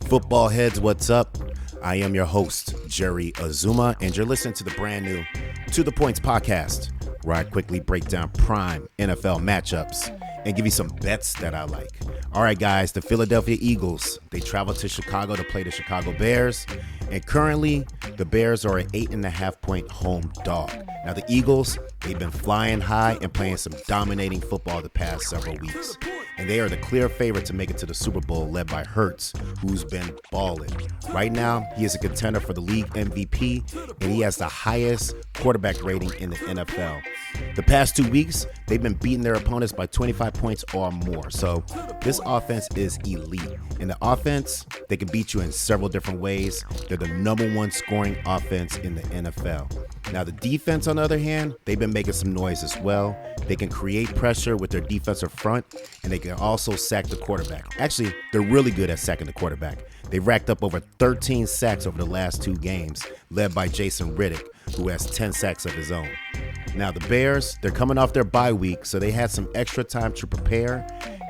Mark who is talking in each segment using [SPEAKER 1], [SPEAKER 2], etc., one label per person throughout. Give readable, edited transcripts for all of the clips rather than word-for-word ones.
[SPEAKER 1] Football heads, what's up? I am your host, Jerry Azumah, and you're listening to the brand new To The Points podcast, where I quickly break down prime NFL matchups and give you some bets that I like. All right, guys, the Philadelphia Eagles, they travel to Chicago to play the Chicago Bears, and currently the Bears are an 8.5-point home dog. Now, the Eagles, they've been flying high and playing some dominating football the past several weeks. And they are the clear favorite to make it to the Super Bowl, led by Hurts, who's been balling. Right now, he is a contender for the league MVP, and he has the highest quarterback rating in the NFL. The past 2 weeks, they've been beating their opponents by 25 points or more. So this offense is elite. And the offense, they can beat you in several different ways. They're the number one scoring offense in the NFL. Now, the defense, on the other hand, they've been making some noise as well. They can create pressure with their defensive front, and they can also sack the quarterback. Actually, they're really good at sacking the quarterback. They've racked up over 13 sacks over the last 2 games, led by Jason Riddick, who has 10 sacks of his own. Now, the Bears, they're coming off their bye week, so they had some extra time to prepare.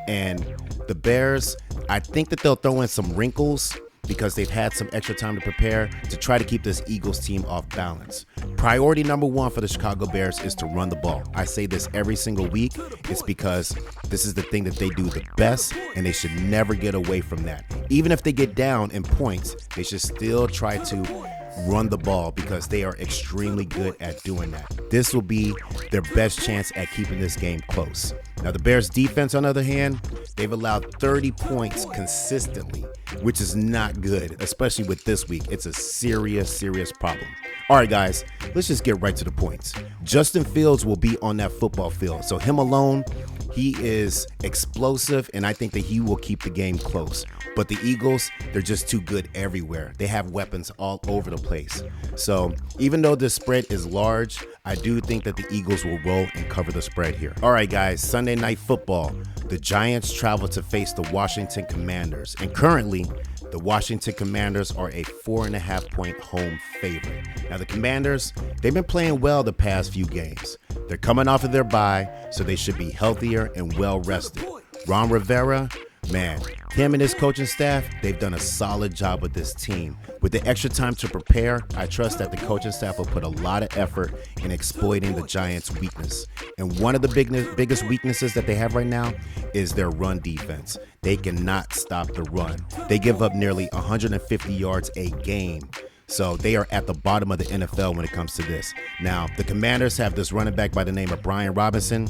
[SPEAKER 1] And the Bears, I think that they'll throw in some wrinkles because they've had some extra time to prepare to try to keep this Eagles team off balance. Priority number one for the Chicago Bears is to run the ball. I say this every single week. It's because this is the thing that they do the best, and they should never get away from that. Even if they get down in points, they should still try to run the ball because they are extremely good at doing that. This will be their best chance at keeping this game close. Now, the Bears defense, on the other hand, they've allowed 30 points consistently, which is not good, especially with this week. It's a serious problem. All right, guys, let's just get right to the points. Justin Fields will be on that football field. So him alone, he is explosive, and I think that he will keep the game close. But the Eagles, they're just too good everywhere. They have weapons all over the place. So even though the spread is large, I do think that the Eagles will roll and cover the spread here. All right, guys, Sunday Night Football. The Giants travel to face the Washington Commanders. And currently, the Washington Commanders are a 4.5-point home favorite. Now, the Commanders, they've been playing well the past few games. They're coming off of their bye, so they should be healthier and well-rested. Ron Rivera, man, him and his coaching staff, they've done a solid job with this team. With the extra time to prepare, I trust that the coaching staff will put a lot of effort in exploiting the Giants' weakness. And one of the biggest weaknesses that they have right now is their run defense. They cannot stop the run. They give up nearly 150 yards a game. So they are at the bottom of the NFL when it comes to this. Now, the Commanders have this running back by the name of Brian Robinson,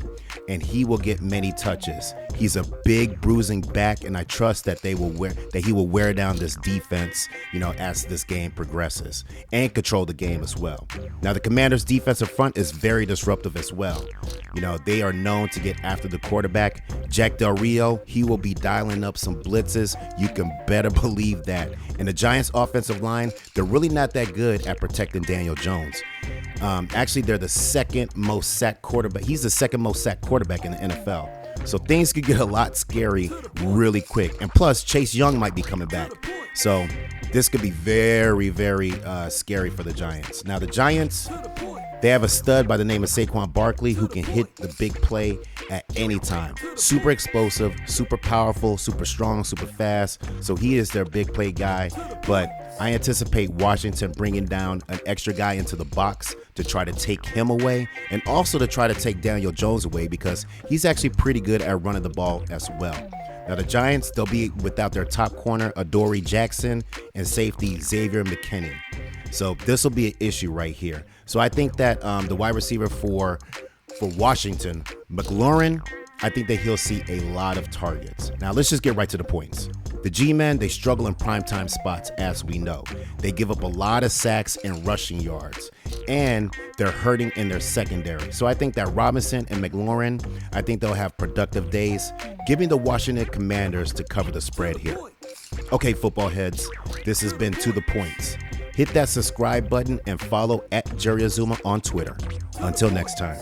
[SPEAKER 1] and he will get many touches. He's a big bruising back, and I trust that he will wear down this defense, as this game progresses, and control the game as well. Now, the Commanders' defensive front is very disruptive as well. They are known to get after the quarterback. Jack Del Rio, he will be dialing up some blitzes. You can better believe that. And the Giants' offensive line, they're really not that good at protecting Daniel Jones. Actually, they're the second most sacked quarterback. He's the second most sacked quarterback in the NFL. So things could get a lot scary really quick. And plus, Chase Young might be coming back. So this could be very scary for the Giants. Now, the Giants, they have a stud by the name of Saquon Barkley who can hit the big play at any time. Super explosive, super powerful, super strong, super fast. So he is their big play guy. But I anticipate Washington bringing down an extra guy into the box to try to take him away, and also to try to take Daniel Jones away because he's actually pretty good at running the ball as well. Now, the Giants, they'll be without their top corner, Adoree Jackson, and safety Xavier McKinney. So this will be an issue right here. So I think that the wide receiver for Washington, McLaurin, I think that he'll see a lot of targets. Now, let's just get right to the points. The G-men, they struggle in primetime spots, as we know. They give up a lot of sacks and rushing yards, and they're hurting in their secondary. So I think that Robinson and McLaurin, I think they'll have productive days, giving the Washington Commanders to cover the spread here. Okay, football heads, this has been To The Points. Hit that subscribe button and follow at Jerry Azumah on Twitter. Until next time.